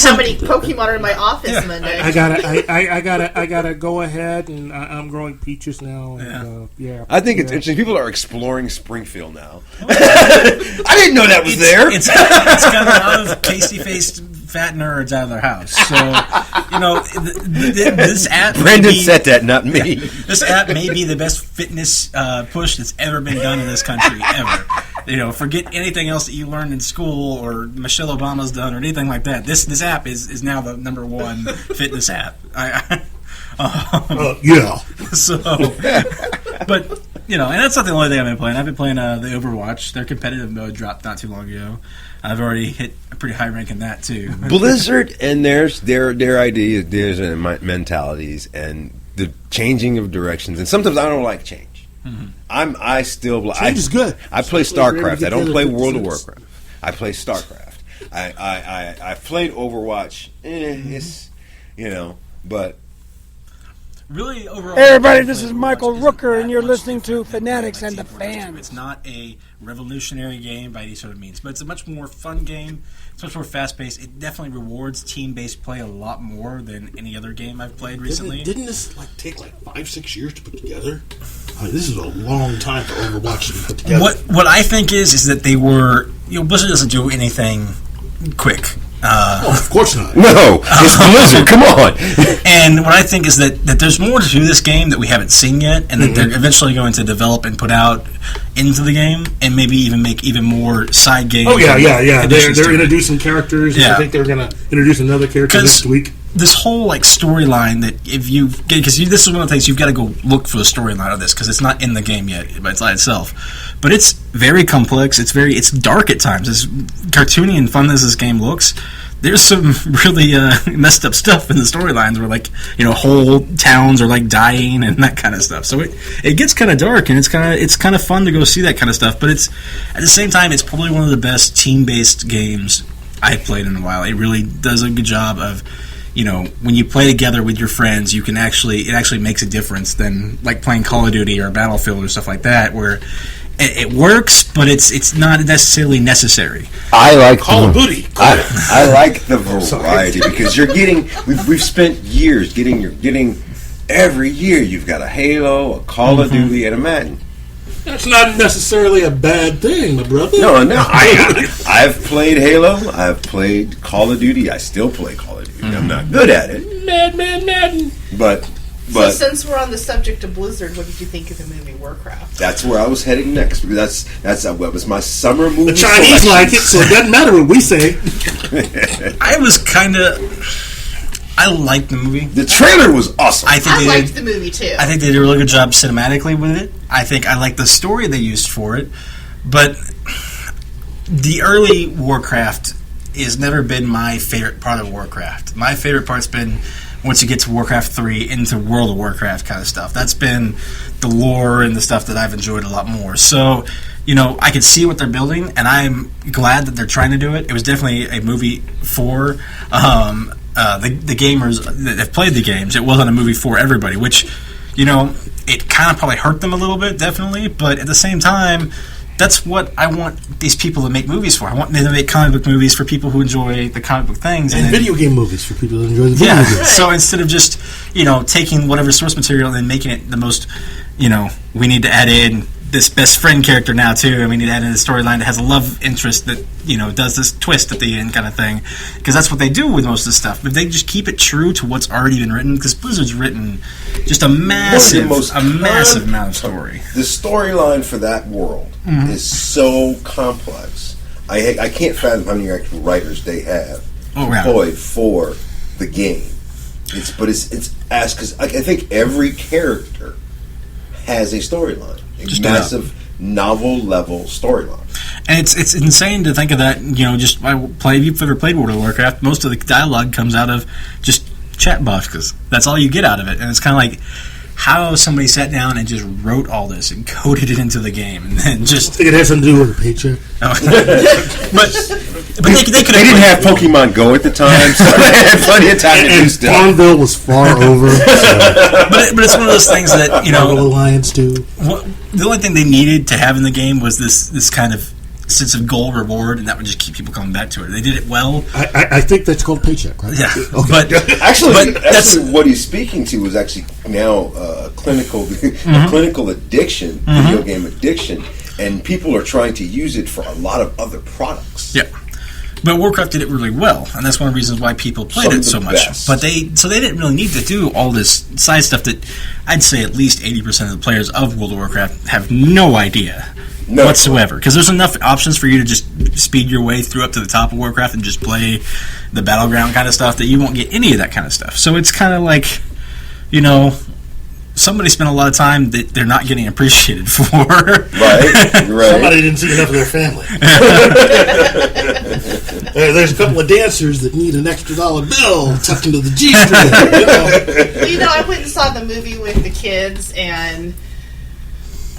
how many Pokemon are in my office Monday. I gotta go ahead, and I'm growing peaches now. And, I think it's interesting. People are exploring Springfield now. I didn't know that was there. It's got a lot of pasty-faced fat nerds out of their house. So, this app... Brendan said that, not me. This app may be the best fitness push that's ever been done in this country, ever. Forget anything else that you learned in school or Michelle Obama's done or anything like that. This app is now the number one fitness app. So, but, and that's not the only thing I've been playing. I've been playing the Overwatch. Their competitive mode dropped not too long ago. I've already hit a pretty high rank in that, too. Blizzard and their ideas and mentalities and the changing of directions. And sometimes I don't like change. Mm-hmm. Change is good. I play StarCraft. I don't play World of Warcraft. I play StarCraft. I played Overwatch. It's, but... Really, overall... Hey, everybody, this is Michael Rooker, and you're listening to Fanatics and the Fan. It's not a revolutionary game by any sort of means, but it's a much more fun game. It's much more fast-paced. It definitely rewards team-based play a lot more than any other game I've played recently. Didn't this take 5-6 years to put together? This is a long time for Overwatch to be put together. What I think is that they were... Blizzard doesn't do anything quick. Of course not. No, it's Blizzard. Come on. And what I think is that there's more to this game that we haven't seen yet, and that they're eventually going to develop and put out into the game, and maybe even make even more side games. Oh yeah. They're introducing characters. Yeah. I think they're going to introduce another character next week. This whole storyline that this is one of the things you've got to go look for the storyline of this because it's not in the game yet by itself, but it's very complex. It's dark at times. As cartoony and fun as this game looks, there's some really messed up stuff in the storylines where whole towns are dying and that kind of stuff. So it gets kind of dark and it's kind of fun to go see that kind of stuff. But it's at the same time it's probably one of the best team-based games I've played in a while. It really does a good job of. When you play together with your friends, it actually makes a difference than playing Call of Duty or Battlefield or stuff like that, where it works, but it's not necessarily necessary. I like Call of Duty. I like the variety because we've spent years getting every year you've got a Halo, a Call of Duty, and a Madden. That's not necessarily a bad thing, my brother. No. I've played Halo. I've played Call of Duty. I still play Call of Duty. I'm not good at it. Madden. But so since we're on the subject of Blizzard, what did you think of the movie Warcraft? That's where I was heading next because that was my summer movie. The Chinese like it, so it doesn't matter what we say. I liked the movie. The trailer was awesome. I liked the movie too. I think they did a really good job cinematically with it. I think I like the story they used for it. But the early Warcraft has never been my favorite part of Warcraft. My favorite part's been once you get to Warcraft 3 into World of Warcraft kind of stuff. That's been the lore and the stuff that I've enjoyed a lot more. So, I can see what they're building, and I'm glad that they're trying to do it. It was definitely a movie for... the gamers that have played the games. It wasn't a movie for everybody, which, it kind of probably hurt them a little bit, definitely, but at the same time, that's what I want these people to make movies for. I want them to make comic book movies for people who enjoy the comic book things. And video game movies for people who enjoy the video games. So instead of just, taking whatever source material and then making it the most, we need to add in this best friend character now too, and we need to add in a storyline that has a love interest that does this twist at the end kind of thing, because that's what they do with most of the stuff. But they just keep it true to what's already been written, because Blizzard's written just a massive amount of story. The storyline for that world is so complex. I can't fathom how many actual writers they have employed for the game. It's asked because I think every character has a storyline. Massive novel-level storyline. And it's insane to think of that, if you've ever played World of Warcraft, most of the dialogue comes out of just chat boxes. That's all you get out of it. And it's kind of like how somebody sat down and just wrote all this and coded it into the game. And then just... I think it has something to do with a paycheck. But they didn't have Pokemon Go at the time, so they had plenty of time to do stuff. Farmville was far over. But it's one of those things that, Alliance too. The only thing they needed to have in the game was this kind of sense of goal reward, and that would just keep people coming back to it. They did it well. I think that's called paycheck, right? Yeah, Okay. but Actually, what he's speaking to is actually now a clinical addiction, video game addiction, and people are trying to use it for a lot of other products. Yeah. But Warcraft did it really well, and that's one of the reasons why people played it so much. Best. But they didn't really need to do all this side stuff that I'd say at least 80% of the players of World of Warcraft have no idea whatsoever. Because there's enough options for you to just speed your way through up to the top of Warcraft and just play the battleground kind of stuff that you won't get any of that kind of stuff. So it's kind of like, somebody spent a lot of time that they're not getting appreciated for. Right. Somebody didn't see enough of their family. There's a couple of dancers that need an extra $1 bill tucked into the G-string. Well, I went and saw the movie with the kids, and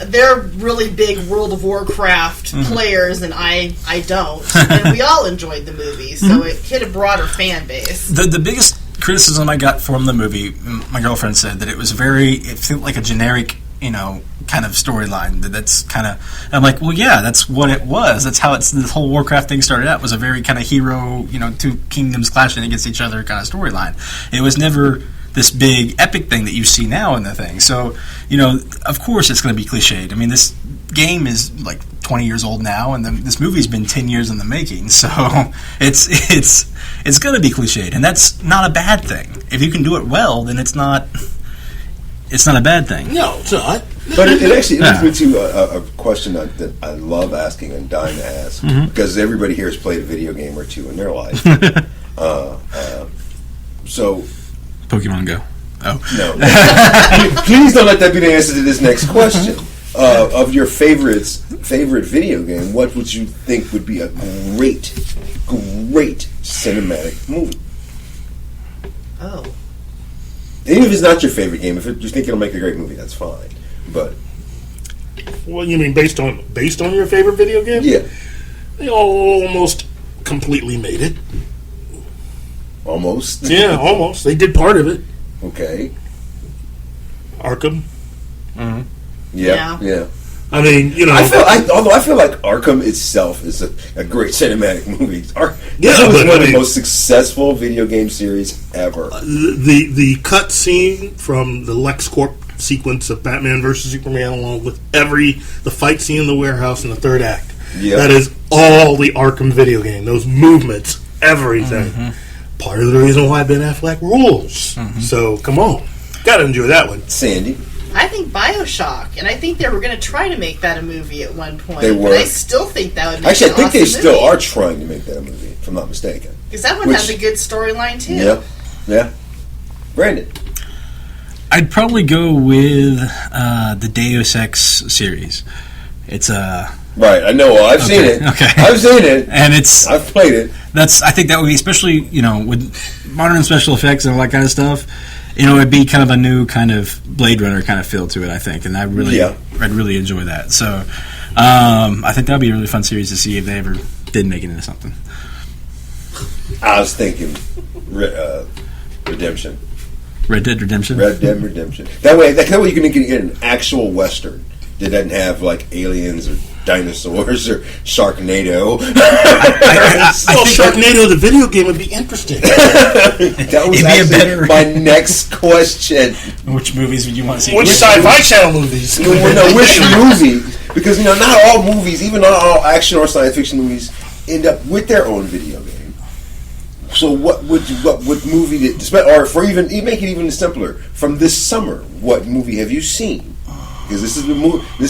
they're really big World of Warcraft players, and I don't. And we all enjoyed the movie, so it hit a broader fan base. The biggest criticism I got from the movie, my girlfriend said that it felt like a generic, kind of storyline. That's kind of, I'm like, well, yeah, that's what it was. That's how this whole Warcraft thing started out. It was a very kind of hero, two kingdoms clashing against each other kind of storyline. It was never this big epic thing that you see now in the thing. So, of course it's going to be cliched. I mean, this game is like 20 years old now, and this movie's been 10 years in the making. So it's going to be cliched, and that's not a bad thing. If you can do it well, then it's not a bad thing. No, it's not. But it actually leads me to a question that I love asking and dying to ask, because everybody here has played a video game or two in their life. So, Pokemon Go. Oh no! Please don't let that be the answer to this next question. Of your favorite video game, what would you think would be a great cinematic movie? Oh. Even if it's not your favorite game, if you think it'll make a great movie, that's fine. But well, you mean based on your favorite video game? Yeah, they almost completely made it. Almost. Yeah, almost. They did part of it. Okay. Arkham. Yeah. I mean, although I feel like Arkham itself is a great cinematic movie. Arkham was one of the most successful video game series ever. The cut scene from the LexCorp sequence of Batman vs Superman, along with the fight scene in the warehouse in the third act. Yeah. That is all the Arkham video game. Those movements, everything. Part of the reason why Ben Affleck rules. So come on, gotta enjoy that one. Sandy. I think BioShock, and I think they were going to try to make that a movie at one point. They were. But I still think that would make Actually, an I think awesome they still movie. are trying to make that a movie, if I'm not mistaken. Because that one has a good storyline, too. Yeah. Brandon. I'd probably go with the Deus Ex series. It's a... Right, I know. I've seen it. Okay. I've seen it. And I've played it. I think that would be, especially, with modern special effects and all that kind of stuff, it'd be kind of a new kind of Blade Runner kind of feel to it, I think. And I'd really enjoy that. So I think that would be a really fun series to see if they ever did make it into something. I was thinking Redemption. Red Dead Redemption? Red Dead Redemption. That way you can get an actual Western that doesn't have, like, aliens or dinosaurs or Sharknado. Sharknado, the video game, would be interesting. That was actually my next question. Which movies would you want to see? Which Sci-Fi Channel movies? Which movie? Because not all movies, even not all action or science fiction movies, end up with their own video game. So what movie or for even make it even simpler, from this summer, what movie have you seen? Because this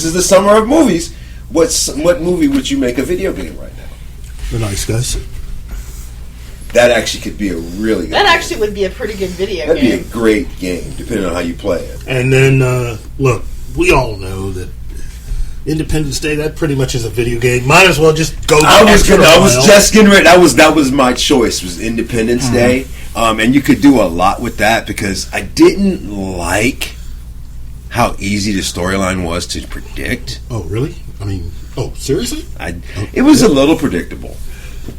is the summer of movies. What movie would you make a video game right now? The Nice Guys. That actually could be a really good That game. actually would be a pretty good video That'd game. be a great game, depending on how you play it. And then, look, we all know that Independence Day, that pretty much is a video game. Might as well just go. I was just getting ready. That was my choice. Was Independence Day, and you could do a lot with that because I didn't like how easy the storyline was to predict. Oh, really? I mean, seriously? It was a little predictable.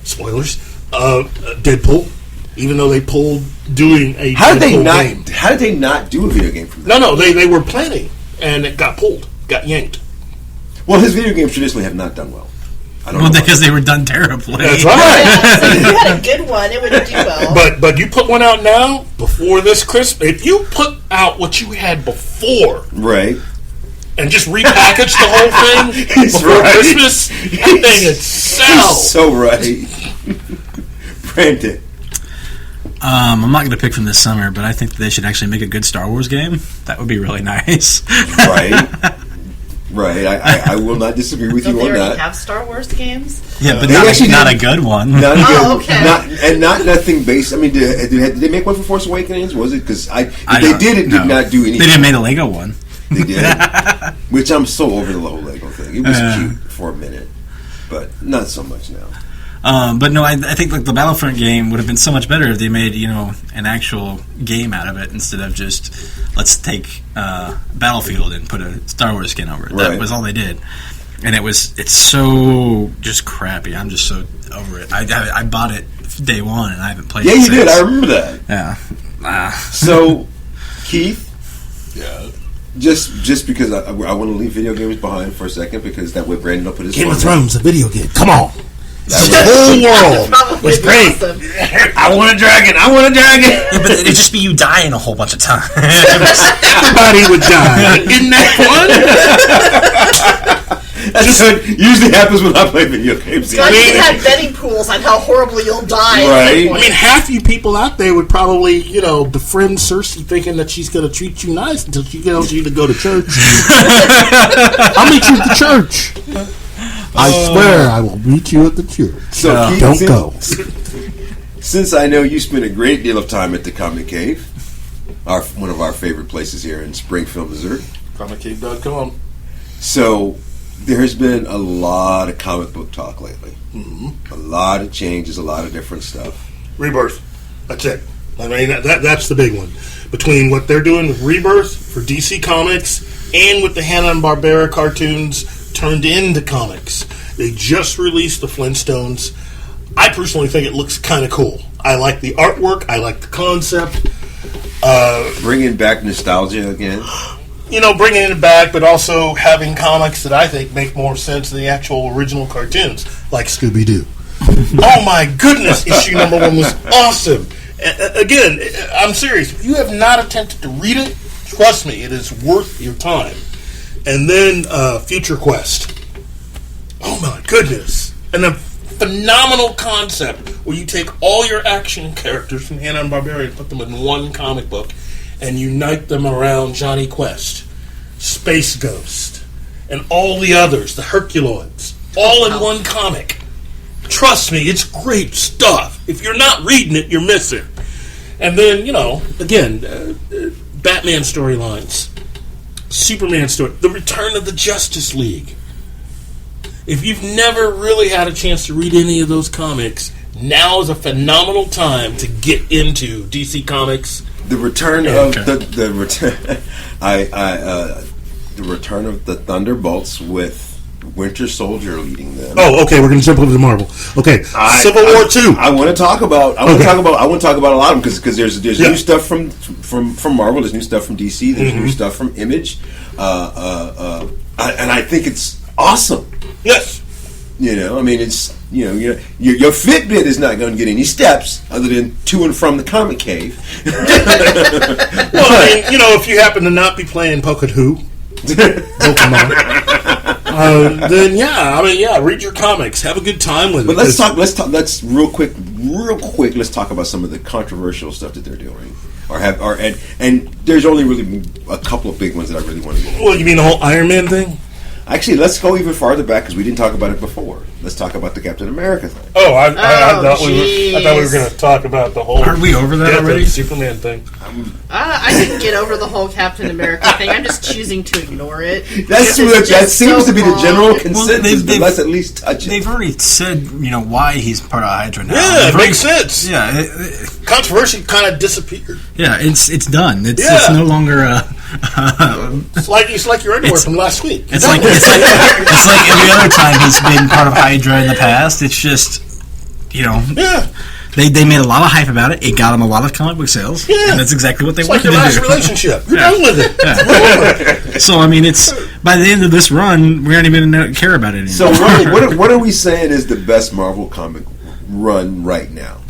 Spoilers. Deadpool. Even though they pulled doing a How did they game. not do a video game from that? No, they were planning, and it got pulled, got yanked. Well, his video games traditionally have not done well. I don't know. Because they were done terribly. That's right. Yeah, so if you had a good one, it would do well. But you put one out now, before this Christmas, if you put out what you had before... Right. And just repackage the whole thing before Christmas, that thing would sell. He's so right. Brandon. I'm not going to pick from this summer, but I think that they should actually make a good Star Wars game. That would be really nice. Right. Right. I will not disagree with you on that. They already have Star Wars games? Yeah, but not a good one. Not a good, oh, okay. Not nothing based. I mean, did they make one for Force Awakens? Was it? Because if they did not do anything. They didn't make a Lego one. They did. Which I'm so over the whole Lego thing. It was cute for a minute, but not so much now. But no, I think like the Battlefront game would have been so much better if they made an actual game out of it instead of just let's take Battlefield and put a Star Wars skin over it. Right. That was all they did, and it's so just crappy. I'm just so over it. I bought it day one and I haven't played. Yeah, it you since. did. I remember that. Yeah. So, Keith. Yeah. Just because I want to leave video games behind for a second because that way Brandon will put his Game of Thrones, a video game. Come on. The whole world was great. Awesome. I want a dragon. Yeah, but it'd just be you dying a whole bunch of times. Everybody would die. Isn't that fun? That's what usually happens when I play video games. God, you could have betting pools on how horribly you'll die. Right. I mean, half you people out there would probably, befriend Cersei thinking that she's going to treat you nice until she tells you to go to church. I'll meet you at the church. I swear I will meet you at the church. So Keith, don't go. Since I know you spend a great deal of time at the Comic Cave, one of our favorite places here in Springfield, Missouri. ComicCave.com. So there has been a lot of comic book talk lately. Mm-hmm. A lot of changes, a lot of different stuff. Rebirth. That's it. I mean, that's the big one. Between what they're doing with Rebirth for DC Comics and with the Hanna-Barbera cartoons turned into comics. They just released the Flintstones. I personally think it looks kind of cool. I like the artwork. I like the concept. Bringing back nostalgia again. Bringing it back, but also having comics that I think make more sense than the actual original cartoons, like Scooby-Doo. Oh my goodness, issue number 1 was awesome. Again, I'm serious. If you have not attempted to read it, trust me, it is worth your time. And then Future Quest. Oh my goodness. And a phenomenal concept where you take all your action characters from Hanna-Barbera and put them in one comic book and unite them around Johnny Quest, Space Ghost, and all the others, the Herculoids, all in one comic. Trust me, it's great stuff. If you're not reading it, you're missing. And then, again, Batman storylines. Superman story, the return of the Justice League. If you've never really had a chance to read any of those comics, now is a phenomenal time to get into DC Comics. The return of the return, the return of the Thunderbolts with Winter Soldier leading them. Oh, okay. We're going to jump over to Marvel. Okay, Civil War 2. I want to talk about. I want to talk about a lot of them because there's new stuff from Marvel. There's new stuff from DC. There's new stuff from Image, and I think it's awesome. Yes. I mean, it's your Fitbit is not going to get any steps other than to and from the Comic Cave. Well, I mean, if you happen to not be playing Pokemon, then read your comics, have a good time with it. But let's real quick. Let's talk about some of the controversial stuff that they're doing, and there's only really a couple of big ones that I really want to get into. Well, you mean the whole Iron Man thing? Actually, let's go even farther back because we didn't talk about it before. Let's talk about the Captain America thing. Oh, I thought we were going to talk about the whole. Aren't we over that already? Superman thing. I didn't get over the whole Captain America thing. I'm just choosing to ignore it. That seems to be the general consensus. But let's at least touch it. They've already said, why he's part of Hydra now. Yeah, it makes sense. Yeah, controversy kind of disappeared. Yeah, it's done. It's no longer. It's like your underwear from last week. It's like every other time he's been part of Hydra in the past. It's just, Yeah. They made a lot of hype about it. It got them a lot of comic book sales. Yeah. And that's exactly what they wanted to do. It's like your last relationship. You're done with it. Yeah. So, I mean, by the end of this run, we're not even going to care about it anymore. So what are we saying is the best Marvel comic run right now?